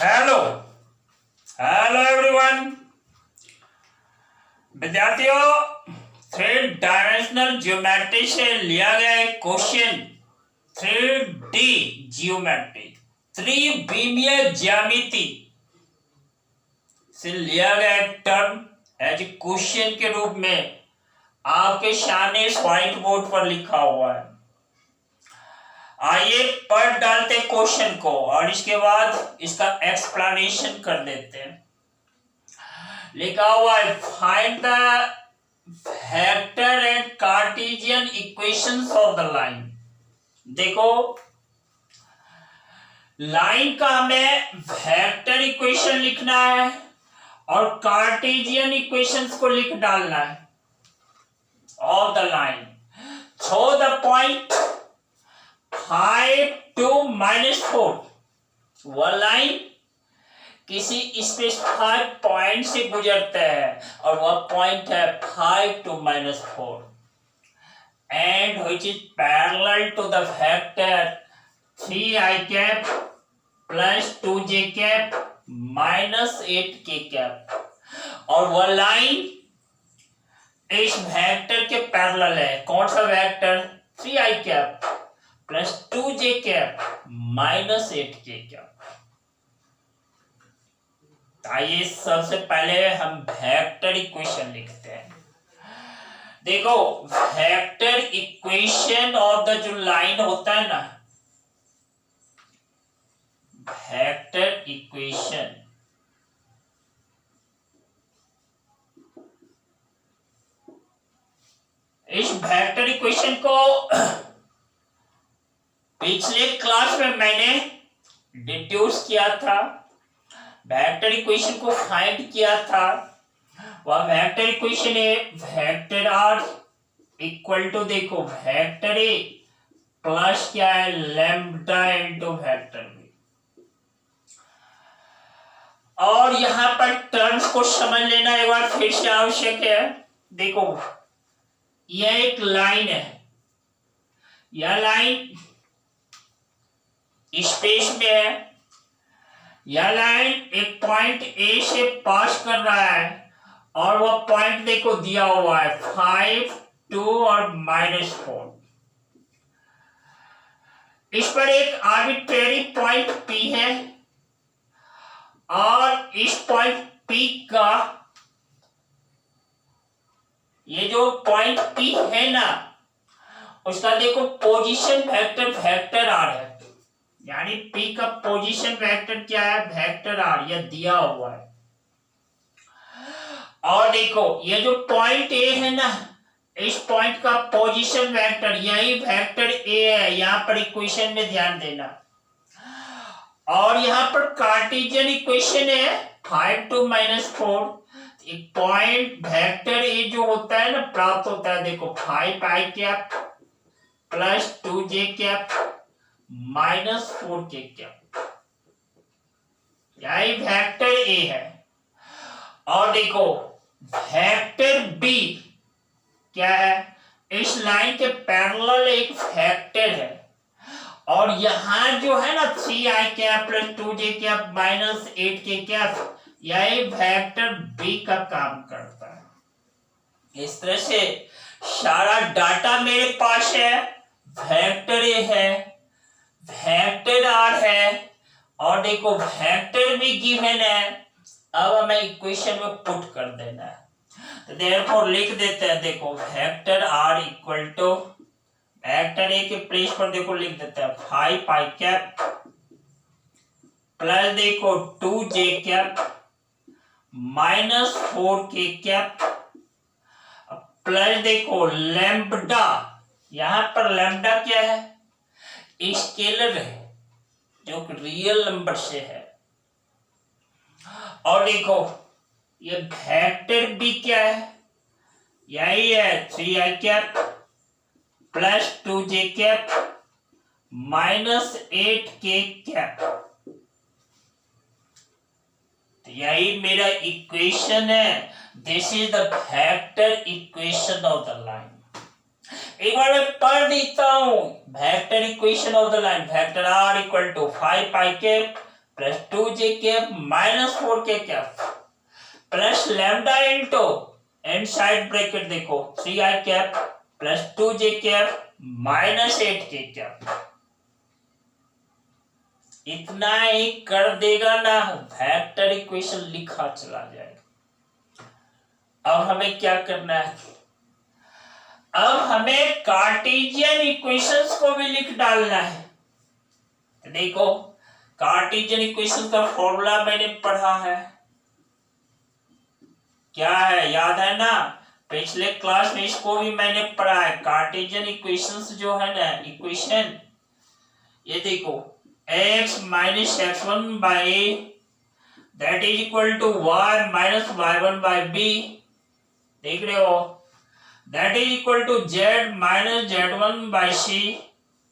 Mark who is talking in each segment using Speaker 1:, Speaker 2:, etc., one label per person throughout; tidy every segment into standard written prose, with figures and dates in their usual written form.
Speaker 1: Hello hello everyone. विद्यार्थियों, three dimensional geometry से लिया गया एक क्वेश्चन, 3D ज्योमेट्री, त्रिविमीय ज्यामिति से लिया गया एक टर्म एज क्वेश्चन के रूप में आपके सामने इस व्हाइट बोर्ड पर लिखा हुआ है। आइए पढ़ डालते क्वेश्चन को और इसके बाद इसका एक्सप्लेनेशन कर देते हैं। लिखा हुआ है find the vector and Cartesian equations of the line. देखो, लाइन का हमें वेक्टर इक्वेशन लिखना है और कार्टेशियन इक्वेशंस को लिख डालना है of the line through the point 5 to -4। वह लाइन किसी स्पेसिफाइड पॉइंट से गुजरता है और वह पॉइंट है 5 to -4 and which is parallel to the vector 3i cap plus 2j cap minus 8k cap। और वह लाइन इस वेक्टर के पैरेलल है। कौन सा vector? 3i cap plus 2j cap minus 8k cap. आइए सबसे पहले हम वेक्टर इक्वेशन लिखते हैं। देखो, वेक्टर इक्वेशन ऑफ द जो लाइन होता है ना, वेक्टर इक्वेशन इस वेक्टर इक्वेशन को पिछले क्लास में मैंने डिड्यूस किया था, वेक्टर इक्वेशन को फाइंड किया था। वह वेक्टर इक्वेशन है वेक्टर आर इक्वल टू, देखो, वेक्टर ए प्लस क्या है, लैम्ब्डा इनटू वेक्टर बी। और यहां पर टर्म्स को समझ लेना एक बार फिर से आवश्यक है। देखो, यह एक लाइन है, यह लाइन स्पेस में है। यह लाइन एक पॉइंट ए से पास कर रहा है और वह पॉइंट देखो दिया हुआ है 5, 2 और -4। इस पर एक आर्बिट्रेरी पॉइंट P है और इस पॉइंट P का ये जो पॉइंट P है ना, उसका देखो पोजीशन वेक्टर वेक्टर आर है, यानी P का पोजीशन वेक्टर क्या है, वेक्टर आर, यह दिया हुआ है। और देखो, ये जो पॉइंट ए है ना, इस पॉइंट का पोजीशन वेक्टर यही वेक्टर ए है, यहां पर इक्वेशन में ध्यान देना। और यहां पर कार्टेशियन इक्वेशन है 5 to -4। एक पॉइंट वेक्टर ए जो होता है ना, प्राप्त होता है, देखो 5i cap plus 2j cap -4k cap, यही वेक्टर ए है। और देखो, वेक्टर बी क्या है, इस लाइन के पैरेलल एक वेक्टर है और यहां जो है ना 3i cap plus 2j cap minus 8k cap, यही वेक्टर बी का काम करता है। इस तरह से सारा डाटा मेरे पास है, वेक्टर ए है, वेक्टर आर है और देखो वेक्टर भी गिवन है। अब हमें इक्वेशन में पुट कर देना है, तो देयरफॉर लिख देते हैं। देखो, vector r equal to vector a के प्लेस पर देखो लिख देते हैं 5i कैप प्लस देखो 2j cap -4k cap plus देखो लैम्ब्डा, यहां पर लैम्ब्डा क्या है, स्केलर है जो रियल नंबर से है। और देखो, ये वेक्टर भी क्या है, यही है 3i cap plus 2j cap -8k cap. तो यही मेरा इक्वेशन है। This is the vector equation of the line. एक बार मैं पढ़ देता हूं, vector equation of the line, vector r equal to 5i cap plus 2j minus 4k plus lambda into inside bracket देखो 3i plus 2j minus 8k इतना ही कर देगा ना, वेक्टर इक्वेशन लिखा चला जाएगा। अब हमें क्या करना है, अब हमें कार्टेशियन इक्वेशंस को भी लिख डालना है। देखो कार्टेशियन इक्वेशन का फॉर्मूला मैंने पढ़ा है, क्या है याद है ना, पिछले क्लास में इसको भी मैंने पढ़ा है। कार्टेशियन इक्वेशंस जो है ना इक्वेशन, ये देखो x minus x1 by a that is equal to y minus y1 by b, देख रहे हो, that is equal to z minus z1 by c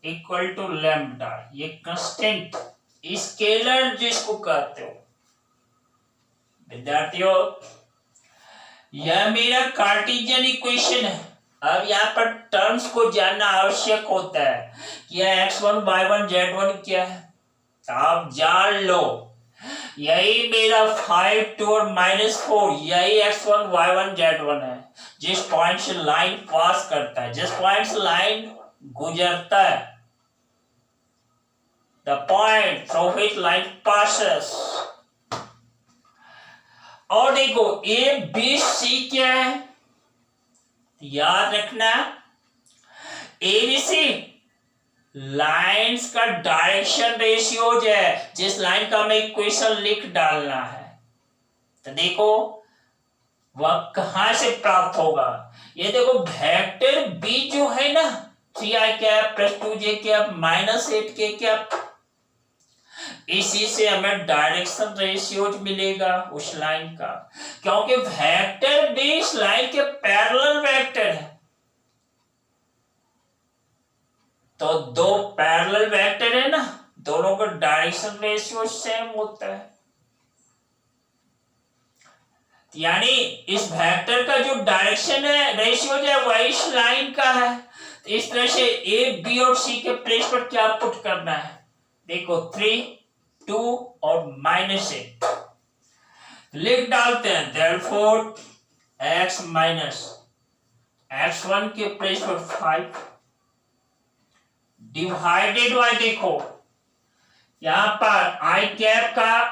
Speaker 1: equal to lambda. ये कांस्टेंट स्केलर जिसको कहते हो विद्यार्थियों, यह मेरा कार्टेशियन इक्वेशन है। अब यहाँ पर टर्म्स को जानना आवश्यक होता है कि यह x1 y1 z1 क्या है, आप जान लो। यही मेरा 5 2 और -4 यही x1 y1 z1 है, जिस पॉइंट से लाइन पास करता है, जिस पॉइंट से लाइन गुजरता है, the point through which line passes. और देखो ए बी सी क्या है, याद रखना एबीसी लाइंस का डायरेक्शन रेशियोज है, जिस लाइन का हमें इक्वेशन लिख डालना है। तो देखो वह कहां से प्राप्त होगा, ये देखो वेक्टर बी जो है ना 3i plus 2j minus 8k, इसी से हमें डायरेक्शन रेशियोज मिलेगा उस लाइन का, क्योंकि वेक्टर भी इस लाइन के पैरेलल वेक्टर है। तो दो पैरेलल वेक्टर है ना, दोनों का डायरेक्शन रेशियो सेम होता है, यानी इस वेक्टर का जो डायरेक्शन है रेशियो है वह इस लाइन का है। तो इस तरह से ए बी और सी के प्लेस पर क्या पुट करना है, देखो 3 2 और -8 लिख डालते हैं। therefore x माइनस x1 के प्लेस पर 5 डिवाइडेड बाय, देखो यहां पर i कैप का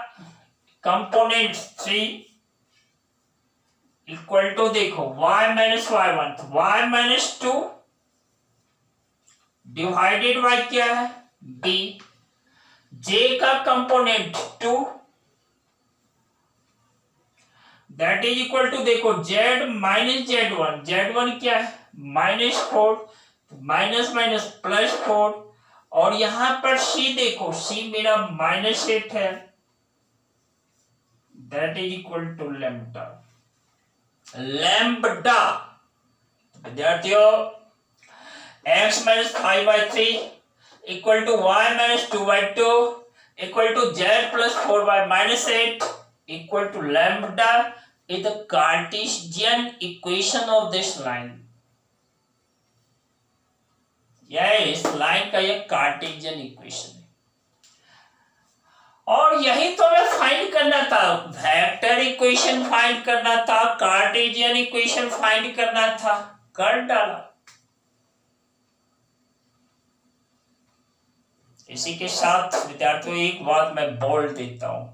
Speaker 1: कंपोनेंट 3 इक्वल टू देखो y minus y1 y minus 2 divided by क्या है b, j का component 2 that is equal to देखो z माइनस z1 z1 क्या है -4 माइनस माइनस +4, और यहां पर c देखो c मेरा -8 है, that is equal to lambda. Lambda विद्यार्थियों x minus 5/3 equal to y minus 2/2 equal to z plus 4/-8 equal to lambda is the Cartesian equation of this line। यह इस लाइन का एक कार्टेशियन इक्वेशन है, और यही तो हमें फाइंड करना था, वेक्टर इक्वेशन फाइंड करना था, कार्टेशियन इक्वेशन फाइंड करना था, कर डाला। इसी के साथ विद्यार्थियों एक बात मैं बोल देता हूं,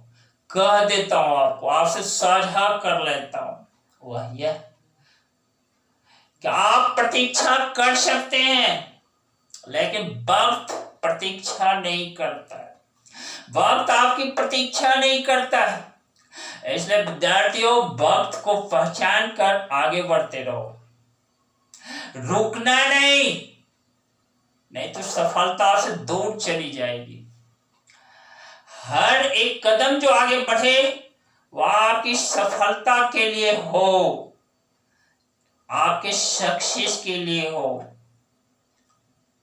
Speaker 1: कह देता हूं, आपको आपसे साझा कर लेता हूं, वह यह कि आप प्रतीक्षा कर सकते हैं, लेकिन वक्त प्रतीक्षा नहीं करता है, वक्त आपकी प्रतीक्षा नहीं करता है। इसलिए विद्यार्थियों वक्त को पहचान कर आगे बढ़ते रहो, रुकना नहीं तो सफलता से दूर चली जाएगी। हर एक कदम जो आगे बढ़े वह आपकी सफलता के लिए हो, आपके सक्सेस के लिए हो।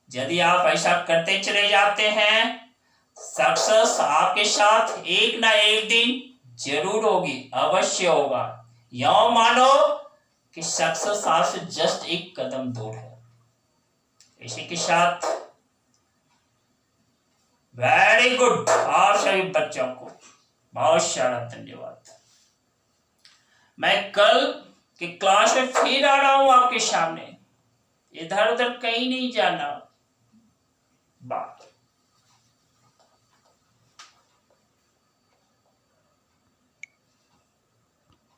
Speaker 1: यदि आप ऐसा करते चले जाते हैं, सक्सेस आपके साथ एक ना एक दिन जरूर होगी, अवश्य होगा। यह मानो कि सक्सेस आपसे जस्ट एक कदम दूर है। इसी के साथ वेरी वेरी गुड। आप सभी बच्चों को बहुत सारा धन्यवाद। मैं कल की क्लास में फिर आ रहा हूं आपके सामने, इधर उधर कहीं नहीं जाना। बाय।